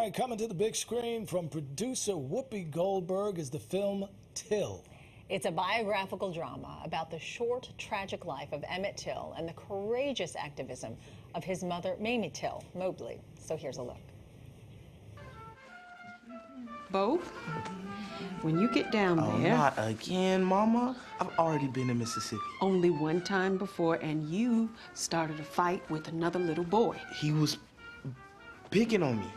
right, coming to the big screen from producer Whoopi Goldberg is the film Till. It's a biographical drama about the short, tragic life of Emmett Till and the courageous activism of his mother, Mamie Till Mobley. So here's a look. Bo, when you get down there... Not again, Mama. I've already been in Mississippi. Only one time before, and you started a fight with another little boy. He was picking on me.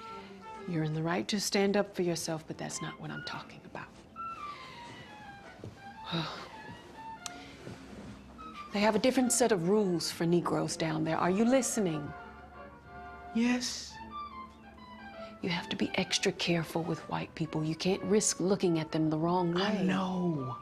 You're in the right to stand up for yourself, but that's not what I'm talking about. They have a different set of rules for Negroes down there. Are you listening? Yes. You have to be extra careful with white people. You can't risk looking at them the wrong way. I know.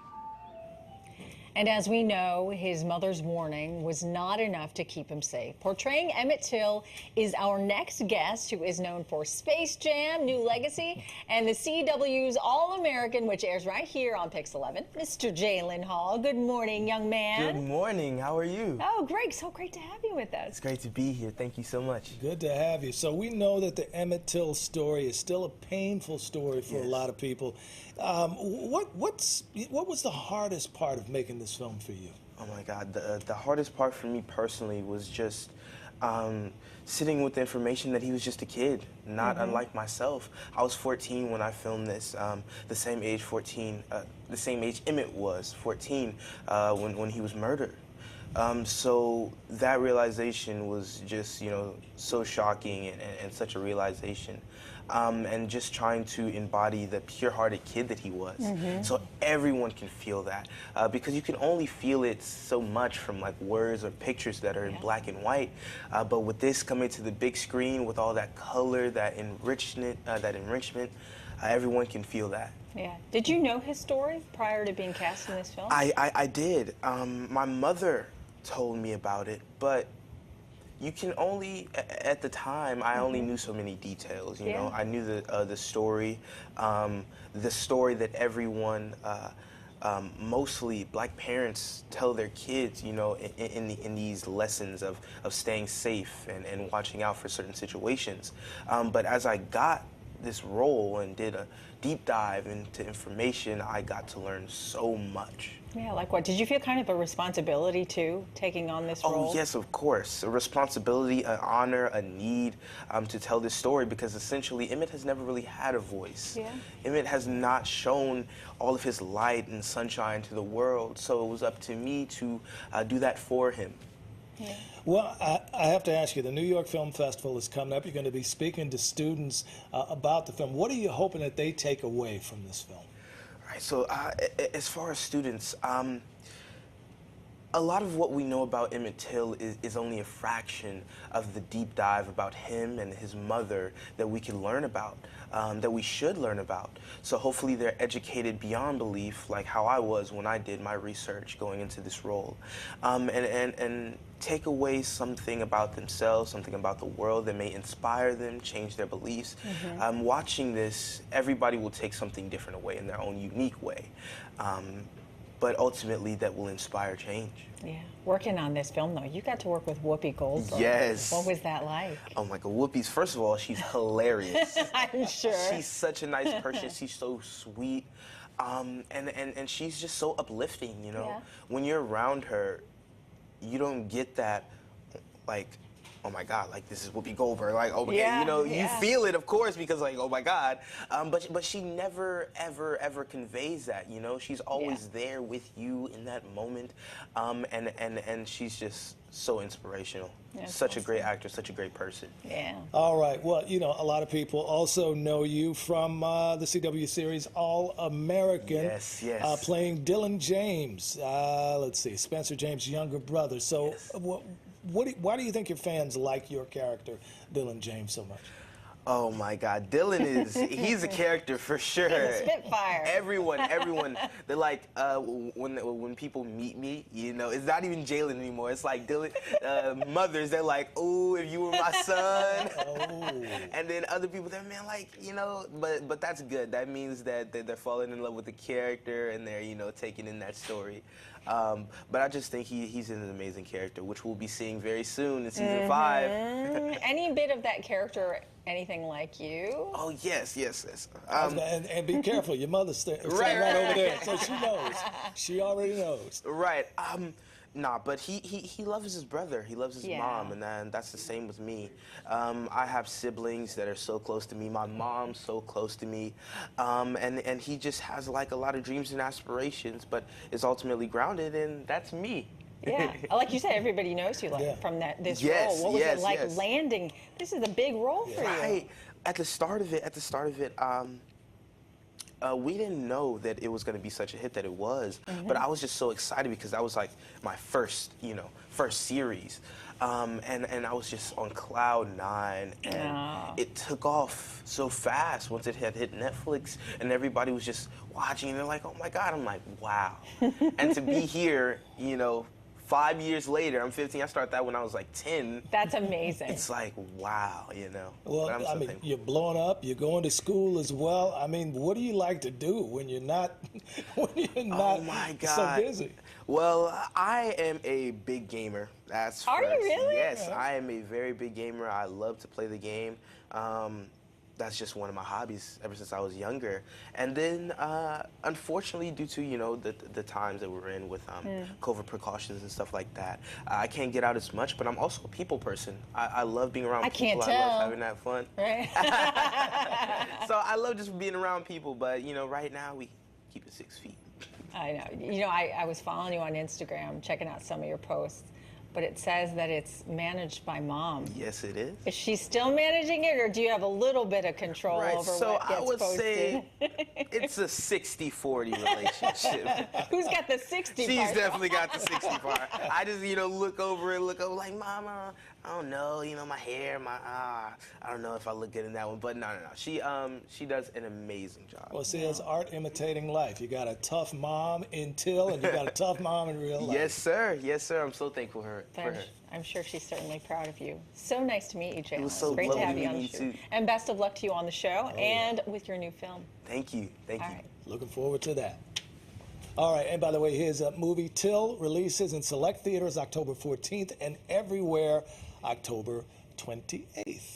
And as we know, his mother's warning was not enough to keep him safe. Portraying Emmett Till is our next guest, who is known for Space Jam, New Legacy, and the CW's All-American, which airs right here on Pix 11, Mr. Jalyn Hall. Good morning, young man. Good morning. How are you? Oh, great. So great to have you with us. It's great to be here. Thank you so much. Good to have you. So we know that the Emmett Till story is still a painful story for a lot of people. What was the hardest part of making this film for you? Oh my God, the hardest part for me personally was just sitting with the information that he was just a kid, not unlike myself. I was 14 when I filmed this, the same age Emmett was, 14, when he was murdered. So that realization was just, so shocking and such a realization. And just trying to embody the pure-hearted kid that he was. So everyone can feel that. Because you can only feel it so much from like words or pictures that are in black and white. But with this coming to the big screen with all that color, that enrichment, everyone can feel that. Yeah. Did you know his story prior to being cast in this film? I did. My mother told me about it, but you can only, at the time, I only knew so many details, you know. I knew the story that everyone, mostly black parents tell their kids, in these lessons of staying safe and watching out for certain situations. But as I got this role and did a deep dive into information, I got to learn so much. Yeah, like what? Did you feel kind of a responsibility, too, taking on this role? Oh, yes, of course. A responsibility, an honor, a need to tell this story, because essentially Emmett has never really had a voice. Yeah. Emmett has not shown all of his light and sunshine to the world, so it was up to me to do that for him. Yeah. Well, I have to ask you, the New York Film Festival is coming up. You're going to be speaking to students about the film. What are you hoping that they take away from this film? All right, so as far as students, a lot of what we know about Emmett Till is only a fraction of the deep dive about him and his mother that we can learn about, that we should learn about. So hopefully they're educated beyond belief, like how I was when I did my research going into this role, and take away something about themselves, something about the world that may inspire them, change their beliefs. Watching this, everybody will take something different away in their own unique way. But ultimately, that will inspire change. Yeah. Working on this film, though, you got to work with Whoopi Goldberg. Yes. What was that like? Oh, my God. Whoopi's, first of all, she's hilarious. I'm sure. She's such a nice person. She's so sweet. And she's just so uplifting, Yeah. When you're around her, you don't get that, like, oh my God, like this is Whoopi Goldberg, like, oh my God, you feel it, of course, because like, oh my God, but she never, ever conveys that, She's always there with you in that moment, and she's just so inspirational. Such a great actor, such a great person. Yeah. All right, well, a lot of people also know you from the CW series All-American. Yes, yes. Playing Dylan James, let's see, Spencer James' younger brother. So why do you think your fans like your character, Dylan James, so much? Oh my God, Dylan he's a character for sure. He's a spitfire. Everyone, they're like, when people meet me, it's not even Jalyn anymore. It's like Dylan, mothers, they're like, oh, if you were my son. And then other people, they're, man, like, but that's good. That means that they're falling in love with the character and they're, taking in that story. But I just think he's an amazing character, which we'll be seeing very soon in season 5. Any bit of that character, anything like you? Oh, yes. And be careful, your mother's sitting right over there, so she knows. She already knows. Right. Nah, but he loves his brother. He loves his mom, and then that's the same with me. I have siblings that are so close to me. My mom's so close to me, and he just has like a lot of dreams and aspirations, but is ultimately grounded, and that's me. Yeah, like you said, everybody knows you from this role. What was it like landing? This is a big role for you. Right. At the start of it, we didn't know that it was going to be such a hit that it was, but I was just so excited because that was like my first series, and I was just on cloud 9, and it took off so fast once it had hit Netflix, and everybody was just watching, and they're like, "Oh my God!" I'm like, "Wow!" And to be here, 5 years later, I'm 15. I started that when I was like 10. That's amazing. It's like, wow, Well, I mean, you're blowing up. You're going to school as well. I mean, what do you like to do when you're not oh my God. so busy? Well, I am a big gamer. That's Are you really? Yes, I am a very big gamer. I love to play the game. That's just one of my hobbies ever since I was younger. And then, unfortunately, due to the times that we're in with COVID precautions and stuff like that, I can't get out as much. But I'm also a people person. I love being around people. Can't tell. I love having that fun. Right. So I love just being around people. But right now we keep it 6 feet. I know. I was following you on Instagram, checking out some of your posts. But it says that it's managed by Mom. Yes, it is. Is she still managing it, or do you have a little bit of control over what gets posted? I would say it's a 60-40 relationship. Who's got the 60 She's part? definitely got the 60 part. I just, look over like, Mama, I don't know, my hair, I don't know if I look good in that one. But no. She does an amazing job. Well, see, it's art imitating life. You got a tough mom in Till, and you got a tough mom in real life. Yes, sir. I'm so thankful for her. I'm sure she's certainly proud of you. So nice to meet you, Jalyn. It was so Great to lovely have you on the meeting you show. too. And best of luck to you on the show and with your new film. Thank you. All right. Looking forward to that. All right, and by the way, his movie Till releases in select theaters October 14th and everywhere October 28th.